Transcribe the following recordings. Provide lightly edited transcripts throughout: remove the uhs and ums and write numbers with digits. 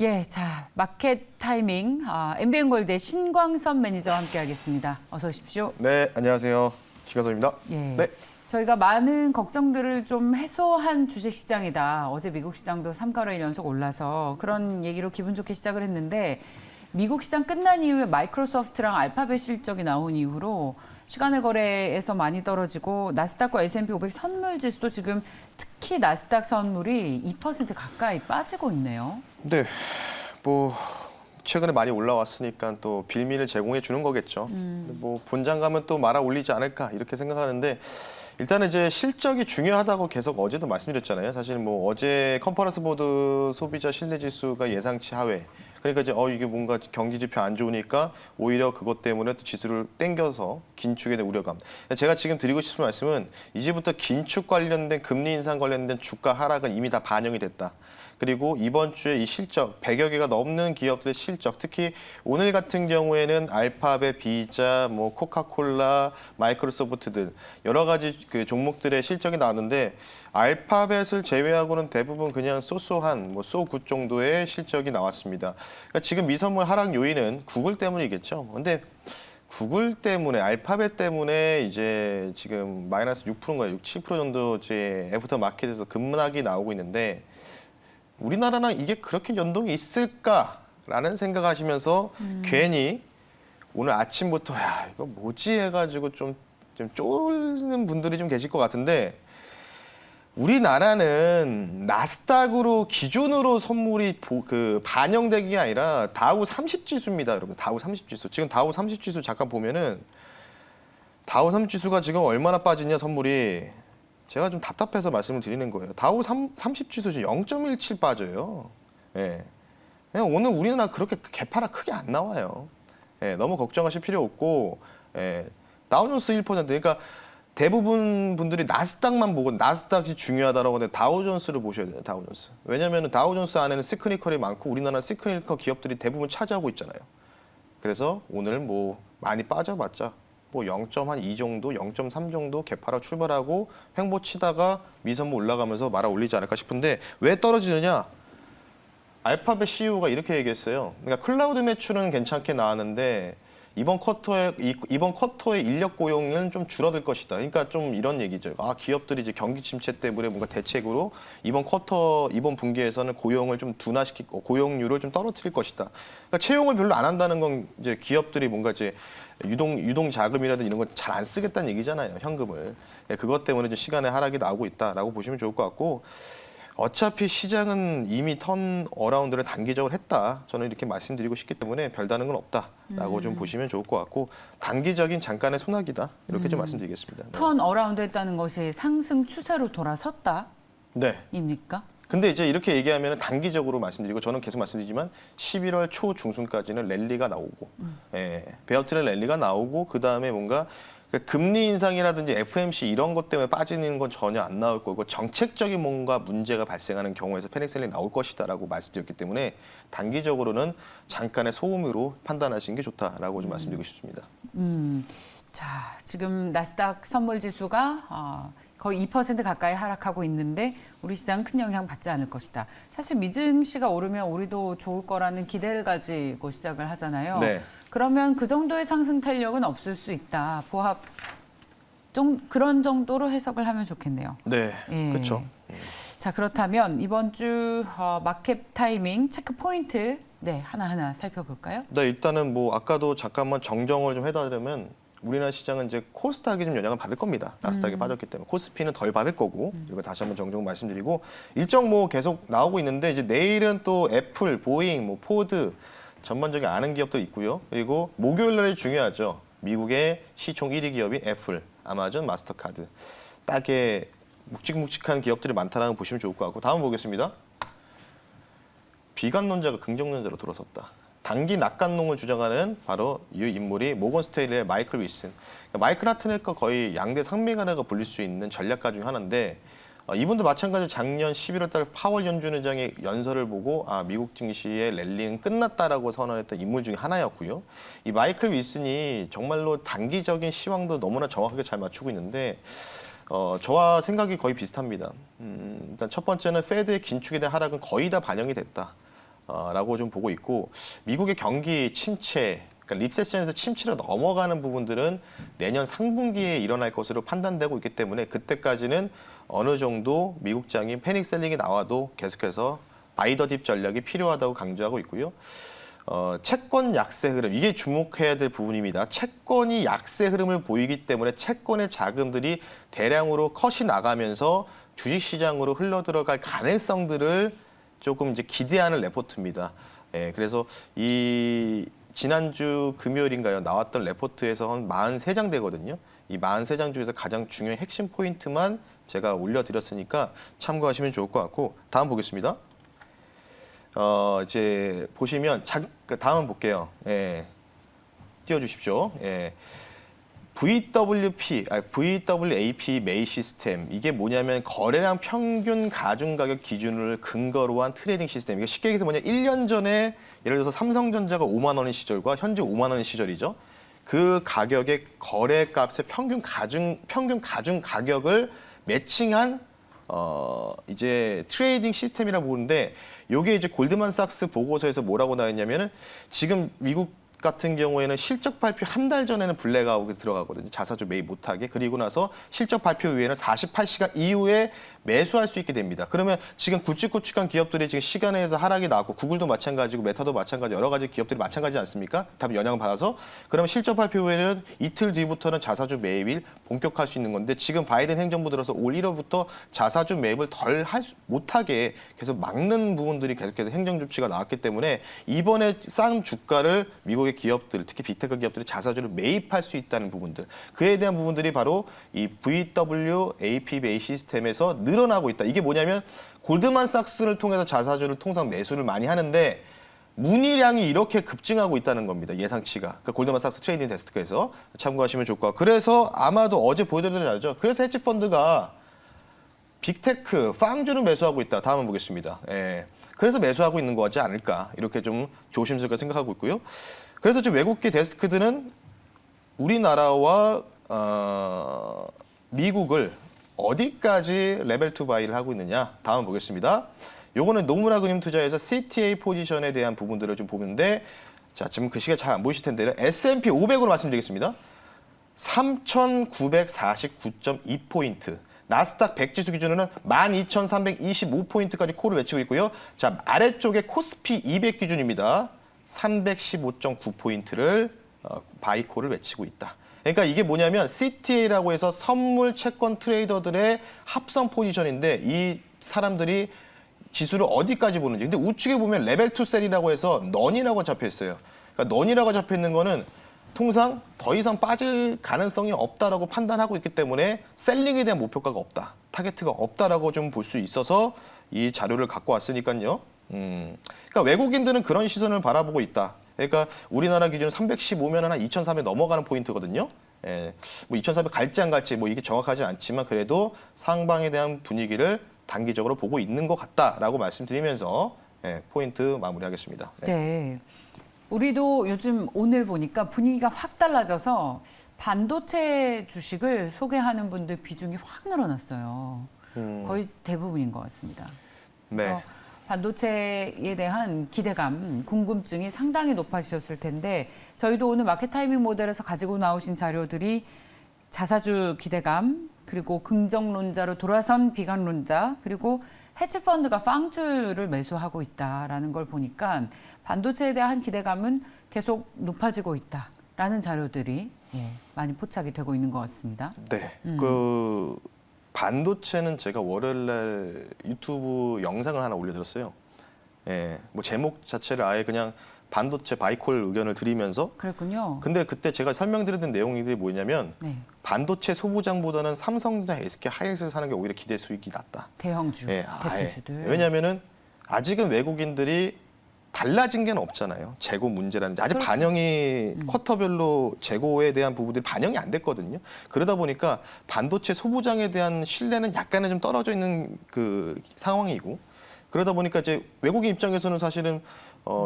예, 자, 마켓 타이밍 MBN골드의 신광선 매니저와 함께하겠습니다. 어서 오십시오. 네, 안녕하세요. 신가섭입니다. 예, 네. 저희가 많은 걱정들을 좀 해소한 주식시장이다. 어제 미국 시장도 3개월 연속 올라서 그런 얘기로 기분 좋게 시작을 했는데 미국 시장 끝난 이후에 마이크로소프트랑 알파벳 실적이 나온 이후로 시간의 거래에서 많이 떨어지고 나스닥과 S&P 500 선물 지수도 지금 특히 나스닥 선물이 2% 가까이 빠지고 있네요. 네, 뭐 최근에 많이 올라왔으니까 또 빌미를 제공해 주는 거겠죠. 근데 뭐 본장 가면 또 말아 올리지 않을까 이렇게 생각하는데 일단은 이제 실적이 중요하다고 계속 어제도 말씀드렸잖아요. 사실 뭐 어제 컨퍼런스 보드 소비자 신뢰 지수가 예상치 하회. 그러니까 이제 이게 뭔가 경기 지표 안 좋으니까 오히려 그것 때문에 또 지수를 땡겨서 긴축에 대한 우려감. 제가 지금 드리고 싶은 말씀은 이제부터 긴축 관련된 금리 인상 관련된 주가 하락은 이미 다 반영이 됐다. 그리고 이번 주에 이 실적 100여 개가 넘는 기업들의 실적, 특히 오늘 같은 경우에는 알파벳, 비자, 뭐 코카콜라, 마이크로소프트들 여러 가지 그 종목들의 실적이 나왔는데 알파벳을 제외하고는 대부분 그냥 쏘쏘한 뭐 쏘굿 정도의 실적이 나왔습니다. 그러니까 지금 미선물 하락 요인은 구글 때문이겠죠. 근데 구글 때문에 알파벳 때문에 이제 지금 마이너스 6%인가 6, 7% 정도 이제 애프터 마켓에서 급락이 나오고 있는데 우리나라랑 이게 그렇게 연동이 있을까라는 생각하시면서 괜히 오늘 아침부터 야 이거 뭐지 해가지고 좀 쫄는 분들이 좀 계실 것 같은데 우리나라는 나스닥으로 기준으로 선물이 반영된 게 아니라 다우 30 지수입니다, 여러분. 다우 30 지수. 지금 다우 30 지수 잠깐 보면은 다우 30 지수가 지금 얼마나 빠지냐 선물이 제가 좀 답답해서 말씀을 드리는 거예요. 다우 30 지수 지금 0.17 빠져요. 예. 그냥 오늘 우리나라 그렇게 개파라 크게 안 나와요. 예, 너무 걱정하실 필요 없고, 예, 다우존스 1%. 그러니까 대부분 분들이 나스닥만 보고 나스닥이 중요하다라고 하는데 다우존스를 보셔야 돼요. 다우존스. 왜냐하면 다우존스 안에는 시크니컬이 많고 우리나라 시크니컬 기업들이 대부분 차지하고 있잖아요. 그래서 오늘 뭐 많이 빠져봤자 뭐 0.2 정도, 0.3 정도 개파라 출발하고 횡보 치다가 미선무 올라가면서 말아 올리지 않을까 싶은데 왜 떨어지느냐? 알파벳 CEO가 이렇게 얘기했어요. 그러니까 클라우드 매출은 괜찮게 나왔는데 이번 쿼터의 인력 고용은 좀 줄어들 것이다. 그러니까 좀 이런 얘기죠. 기업들이 이제 경기 침체 때문에 뭔가 대책으로 이번 분기에서는 고용을 좀 둔화시키고 고용률을 좀 떨어뜨릴 것이다. 그러니까 채용을 별로 안 한다는 건 이제 기업들이 뭔가 이제 유동 자금이라든지 이런 걸 잘 안 쓰겠다는 얘기잖아요. 현금을. 그것 때문에 이제 시간의 하락이 나오고 있다라고 보시면 좋을 것 같고. 어차피 시장은 이미 턴 어라운드를 단기적으로 했다. 저는 이렇게 말씀드리고 싶기 때문에 별다른 건 없다라고 좀 보시면 좋을 것 같고 단기적인 잠깐의 소나기다. 이렇게 좀 말씀드리겠습니다. 네. 턴 어라운드 했다는 것이 상승 추세로 돌아섰다? 네. 입니까? 근데 이제 이렇게 얘기하면 단기적으로 말씀드리고 저는 계속 말씀드리지만 11월 초 중순까지는 랠리가 나오고 베어트의 랠리가 나오고 그다음에 뭔가 금리 인상이라든지 FMC 이런 것 때문에 빠지는 건 전혀 안 나올 거고 정책적인 뭔가 문제가 발생하는 경우에서 패닉셀링이 나올 것이다라고 말씀드렸기 때문에 단기적으로는 잠깐의 소음으로 판단하시는 게 좋다라고 좀 말씀드리고 싶습니다. 자, 지금 나스닥 선물 지수가 거의 2% 가까이 하락하고 있는데 우리 시장은 큰 영향 받지 않을 것이다. 사실 미증시가 오르면 우리도 좋을 거라는 기대를 가지고 시작을 하잖아요. 네. 그러면 그 정도의 상승 탄력은 없을 수 있다. 그런 정도로 해석을 하면 좋겠네요. 네, 예. 그렇죠. 자, 그렇다면 이번 주 마켓 타이밍 체크 포인트 하나하나 살펴볼까요? 네, 일단은 뭐 아까도 잠깐만 정정을 좀 해드리면 우리나라 시장은 이제 코스닥이 좀 영향을 받을 겁니다. 나스닥이 빠졌기 때문에 코스피는 덜 받을 거고 이거 다시 한번 정정 말씀드리고 일정 뭐 계속 나오고 있는데 이제 내일은 또 애플, 보잉, 뭐 포드 전반적인 아는 기업도 있고요. 그리고 목요일 날이 중요하죠. 미국의 시총 1위 기업인 애플, 아마존, 마스터카드. 딱에 묵직묵직한 기업들이 많다는 걸 보시면 좋을 것 같고 다음 보겠습니다. 비관론자가 긍정론자로 돌아섰다. 단기 낙관론을 주장하는 바로 이 인물이 모건 스테일의 마이클 윌슨. 그러니까 마이클 하트넷과 거의 양대 상명하다가 불릴 수 있는 전략가 중 하나인데 이분도 마찬가지로 작년 11월 달 파월 연준 의장의 연설을 보고 미국 증시의 랠리는 끝났다라고 선언했던 인물 중에 하나였고요. 이 마이클 윌슨이 정말로 단기적인 시황도 너무나 정확하게 잘 맞추고 있는데 저와 생각이 거의 비슷합니다. 일단 첫 번째는 페드의 긴축에 대한 하락은 거의 다 반영이 됐다. 라고 좀 보고 있고 미국의 경기 침체, 그러니까 리세션에서 침체로 넘어가는 부분들은 내년 상분기에 일어날 것으로 판단되고 있기 때문에 그때까지는 어느 정도 미국장이 패닉 셀링이 나와도 계속해서 바이 더 딥 전략이 필요하다고 강조하고 있고요. 채권 약세 흐름, 이게 주목해야 될 부분입니다. 채권이 약세 흐름을 보이기 때문에 채권의 자금들이 대량으로 컷이 나가면서 주식시장으로 흘러들어갈 가능성들을 조금 이제 기대하는 레포트입니다. 예, 그래서 이 지난주 금요일인가요? 나왔던 레포트에서 한 43장 되거든요. 이 43장 중에서 가장 중요한 핵심 포인트만 제가 올려드렸으니까 참고하시면 좋을 것 같고 다음 보겠습니다. 이제 보시면 다음 볼게요. 예, 띄워주십시오. 예. VWAP 매입 시스템, 이게 뭐냐면 거래량 평균 가중 가격 기준을 근거로 한 트레이딩 시스템. 이게 쉽게 얘기해서 뭐냐, 1년 전에 예를 들어서 삼성전자가 5만 원인 시절과 현재 5만 원인 시절이죠. 그 가격의 거래값의 평균 가중 가격을 매칭한 이제 트레이딩 시스템이라고 보는데, 요게 이제 골드만삭스 보고서에서 뭐라고 나왔냐면은 지금 미국 같은 경우에는 실적 발표 한 달 전에는 블랙아웃에 들어가거든요. 자사주 매입 못하게. 그리고 나서 실적 발표 이후에는 48시간 이후에 매수할 수 있게 됩니다. 그러면 지금 굵직굵직한 기업들이 지금 시간에서 하락이 나왔고 구글도 마찬가지고 메타도 마찬가지, 여러 가지 기업들이 마찬가지 않습니까? 다 영향을 받아서. 그러면 실적 발표 후에는 이틀 뒤부터는 자사주 매입을 본격화할 수 있는 건데, 지금 바이든 행정부 들어서 올 1월부터 자사주 매입을 못하게 계속 막는 부분들이 계속해서 행정 조치가 나왔기 때문에 이번에 싼 주가를 미국의 기업들, 특히 빅테크 기업들이 자사주를 매입할 수 있다는 부분들, 그에 대한 부분들이 바로 이 VWAP 매입 시스템에서 늘어나고 있다. 이게 뭐냐면 골드만삭스를 통해서 자사주를 통상 매수를 많이 하는데 문의량이 이렇게 급증하고 있다는 겁니다. 예상치가. 그러니까 골드만삭스 트레이딩 데스크에서 참고하시면 좋을 것 같고, 그래서 아마도 어제 보여드린 대로 알죠. 그래서 헤지펀드가 빅테크, 팡주를 매수하고 있다. 다음은 보겠습니다. 예. 그래서 매수하고 있는 거지 않을까, 이렇게 좀 조심스럽게 생각하고 있고요. 그래서 지금 외국계 데스크들은 우리나라와 미국을 어디까지 레벨 2 바이를 하고 있느냐, 다음 보겠습니다. 요거는 노무라 금융투자에서 CTA 포지션에 대한 부분들을 좀 보는데, 자, 지금 글씨가 잘 안 보이실 텐데 S&P 500으로 말씀드리겠습니다. 3,949.2포인트. 나스닥 100 지수 기준으로는 12,325포인트까지 콜을 외치고 있고요. 자, 아래쪽에 코스피 200 기준입니다. 315.9포인트를 바이콜을 외치고 있다. 그러니까 이게 뭐냐면 CTA라고 해서 선물 채권 트레이더들의 합성 포지션인데, 이 사람들이 지수를 어디까지 보는지. 근데 우측에 보면 레벨 2 셀이라고 해서 넌이라고 잡혀 있어요. 그러니까 넌이라고 잡혀 있는 거는 통상 더 이상 빠질 가능성이 없다라고 판단하고 있기 때문에 셀링에 대한 목표가가 없다, 타겟가 없다라고 좀 볼 수 있어서 이 자료를 갖고 왔으니까요. 그러니까 외국인들은 그런 시선을 바라보고 있다. 그러니까 우리나라 기준 315면 한 2,400 넘어가는 포인트거든요. 예, 뭐 2,400 갈지 안 갈지 뭐 이게 정확하지 않지만 그래도 상방에 대한 분위기를 단기적으로 보고 있는 것 같다라고 말씀드리면서 포인트 마무리하겠습니다. 네. 우리도 요즘 오늘 보니까 분위기가 확 달라져서 반도체 주식을 소개하는 분들 비중이 확 늘어났어요. 거의 대부분인 것 같습니다. 그래서 네. 반도체에 대한 기대감, 궁금증이 상당히 높아지셨을 텐데, 저희도 오늘 마켓 타이밍 모델에서 가지고 나오신 자료들이 자사주 기대감, 그리고 긍정론자로 돌아선 비관론자, 그리고 헤지펀드가 팡주를 매수하고 있다라는 걸 보니까 반도체에 대한 기대감은 계속 높아지고 있다라는 자료들이 많이 포착이 되고 있는 것 같습니다. 네. 그 반도체는 제가 월요일날 유튜브 영상을 하나 올려드렸어요. 예, 뭐 제목 자체를 아예 그냥 반도체 바이콜 의견을 드리면서. 그랬군요. 근데 그때 제가 설명드렸던 내용들이 뭐냐면 네. 반도체 소부장보다는 삼성전자, SK 하이닉스를 사는 게 오히려 기대 수익이 낮다. 대형주, 예, 대표주들. 왜냐면은 아직은 외국인들이 달라진 게 없잖아요. 재고 문제라든지 아직 그렇죠. 반영이 쿼터별로 재고에 대한 부분들이 반영이 안 됐거든요. 그러다 보니까 반도체 소부장에 대한 신뢰는 약간은 좀 떨어져 있는 그 상황이고, 그러다 보니까 이제 외국인 입장에서는 사실은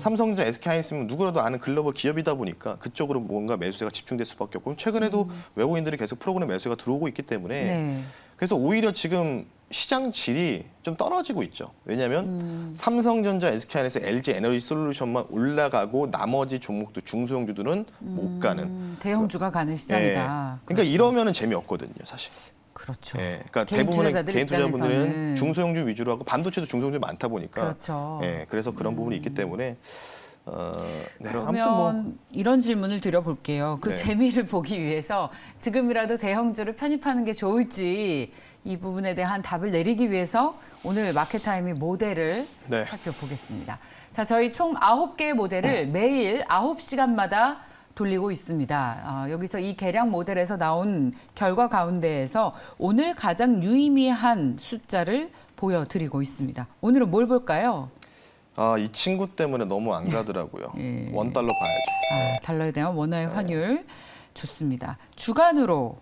삼성전자, SK하이닉스는 누구라도 아는 글로벌 기업이다 보니까 그쪽으로 뭔가 매수세가 집중될 수밖에 없고, 최근에도 외국인들이 계속 프로그램 매수가 들어오고 있기 때문에 네. 그래서 오히려 지금 시장 질이 좀 떨어지고 있죠. 왜냐하면 삼성전자, SK하이닉스, LG 에너지 솔루션만 올라가고 나머지 종목도 중소형주들은 못 가는. 대형주가 가는 시장이다. 그러니까 이러면은 재미없거든요, 사실. 그렇죠. 예, 그러니까 개인 대부분의 투자자들 개인 투자분들은 입장에서는. 중소형주 위주로 하고 반도체도 중소형주 많다 보니까. 그렇죠. 예, 그래서 그런 부분이 있기 때문에. 네, 그러면 아무튼 뭐 이런 질문을 드려볼게요. 그 네. 재미를 보기 위해서 지금이라도 대형주를 편입하는 게 좋을지 이 부분에 대한 답을 내리기 위해서 오늘 마켓타임이 모델을 네. 살펴보겠습니다. 자, 저희 총 9개의 모델을 매일 9시간마다 돌리고 있습니다. 여기서 이 계량 모델에서 나온 결과 가운데에서 오늘 가장 유의미한 숫자를 보여드리고 있습니다. 오늘은 뭘 볼까요? 이 친구 때문에 너무 안 가더라고요. 예. 원달러 봐야죠. 달러에 대한 원화의 환율 좋습니다. 주간으로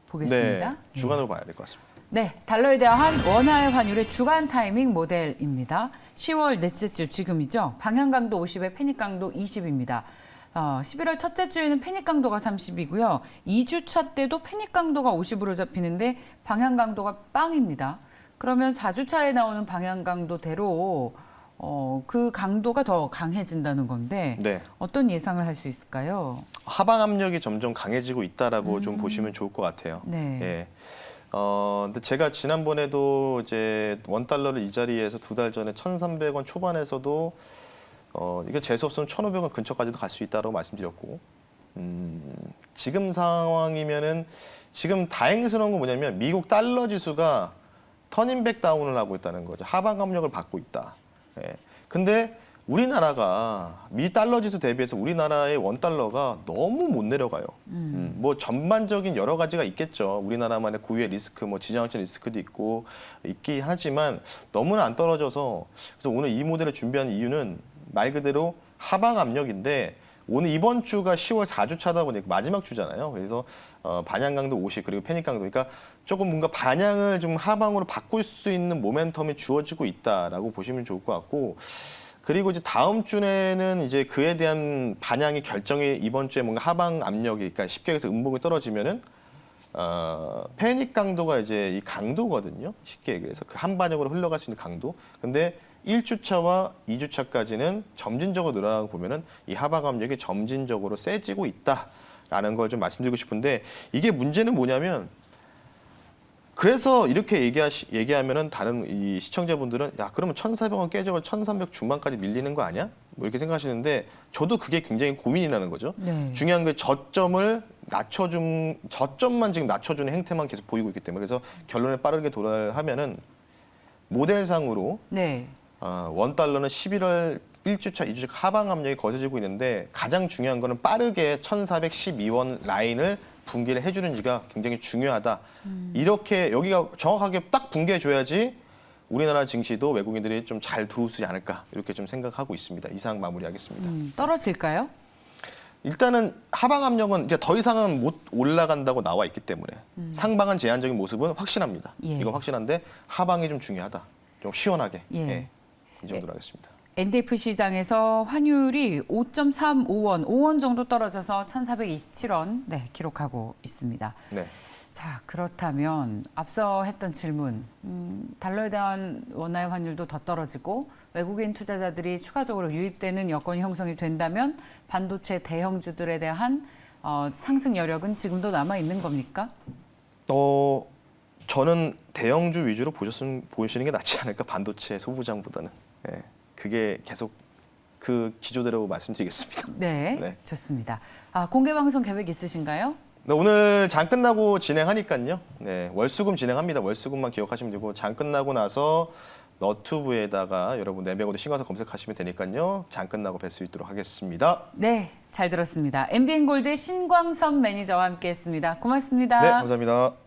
보겠습니다. 네, 주간으로 봐야 될 것 같습니다. 네, 달러에 대한 원화의 환율의 주간 타이밍 모델입니다. 10월 넷째 주 지금이죠. 방향 강도 50에 패닉 강도 20입니다. 11월 첫째 주에는 패닉 강도가 30이고요. 2주차 때도 패닉 강도가 50으로 잡히는데 방향 강도가 빵입니다. 그러면 4주차에 나오는 방향 강도대로 그 강도가 더 강해진다는 건데 네. 어떤 예상을 할 수 있을까요? 하방 압력이 점점 강해지고 있다라고 좀 보시면 좋을 것 같아요. 네. 예. 근데 제가 지난번에도 이제 원달러를 이 자리에서 2달 전에 1,300원 초반에서도 이게 재수 없으면 1,500원 근처까지도 갈 수 있다고 말씀드렸고, 지금 상황이면은 지금 다행스러운 건 뭐냐면 미국 달러 지수가 터닝백 다운을 하고 있다는 거죠. 하방 압력을 받고 있다. 예. 근데 우리나라가 미 달러 지수 대비해서 우리나라의 원 달러가 너무 못 내려가요. 뭐 전반적인 여러 가지가 있겠죠. 우리나라만의 고유의 리스크, 뭐 지정학적 리스크도 있긴 하지만 너무나 안 떨어져서 그래서 오늘 이 모델을 준비한 이유는 말 그대로 하방 압력인데 오늘 이번 주가 10월 4주차다 보니까 마지막 주잖아요. 그래서 반향 강도 50 그리고 패닉 강도 그러니까 조금 뭔가 반향을 좀 하방으로 바꿀 수 있는 모멘텀이 주어지고 있다라고 보시면 좋을 것 같고 그리고 이제 다음 주에는 이제 그에 대한 반향의 결정이 이번 주에 뭔가 하방 압력이 그러니까 쉽게 해서 음봉이 떨어지면은 패닉 강도가 이제 이 강도거든요. 쉽게 얘기해서 그 한 반역으로 흘러갈 수 있는 강도. 근데 1주차와 2주차까지는 점진적으로 늘어나고 보면은 이 하방 압력이 점진적으로 세지고 있다라는 걸 좀 말씀드리고 싶은데 이게 문제는 뭐냐면 그래서 이렇게 얘기하면은 다른 이 시청자분들은 야 그러면 1,400원 깨져서 1,300 중반까지 밀리는 거 아니야? 뭐 이렇게 생각하시는데 저도 그게 굉장히 고민이라는 거죠. 네. 중요한 그 저점만 지금 낮춰주는 행태만 계속 보이고 있기 때문에 그래서 결론에 빠르게 도달하면은 모델상으로 네. 원 달러는 11월 1주차, 2주차 하방 압력이 거세지고 있는데 가장 중요한 거는 빠르게 1,412원 라인을 붕괴를 해주는지가 굉장히 중요하다. 이렇게 여기가 정확하게 딱 붕괴해줘야지 우리나라 증시도 외국인들이 좀 잘 들어오지 않을까 이렇게 좀 생각하고 있습니다. 이상 마무리하겠습니다. 떨어질까요? 일단은 하방 압력은 이제 더 이상은 못 올라간다고 나와 있기 때문에 상방은 제한적인 모습은 확실합니다. 예. 이건 확실한데 하방이 좀 중요하다. 좀 시원하게. 예. 이 정도로 하겠습니다. NDF 시장에서 환율이 5.35원, 5원 정도 떨어져서 1,427원 기록하고 있습니다. 네. 자, 그렇다면 앞서 했던 질문, 달러에 대한 원화의 환율도 더 떨어지고 외국인 투자자들이 추가적으로 유입되는 여건이 형성이 된다면 반도체 대형주들에 대한 상승 여력은 지금도 남아 있는 겁니까? 저는 대형주 위주로 보시는 게 낫지 않을까 반도체 소부장보다는. 예. 그게 계속 그 기조대로 말씀드리겠습니다. 네, 네. 좋습니다. 공개 방송 계획 있으신가요? 네, 오늘 장 끝나고 진행하니까요. 네, 월수금 진행합니다. 월수금만 기억하시면 되고 장 끝나고 나서 너튜브에다가 여러분 내배우도 신가서 검색하시면 되니까요. 장 끝나고 뵐 수 있도록 하겠습니다. 네, 잘 들었습니다. MBN골드 신광섭 매니저와 함께했습니다. 고맙습니다. 네, 감사합니다.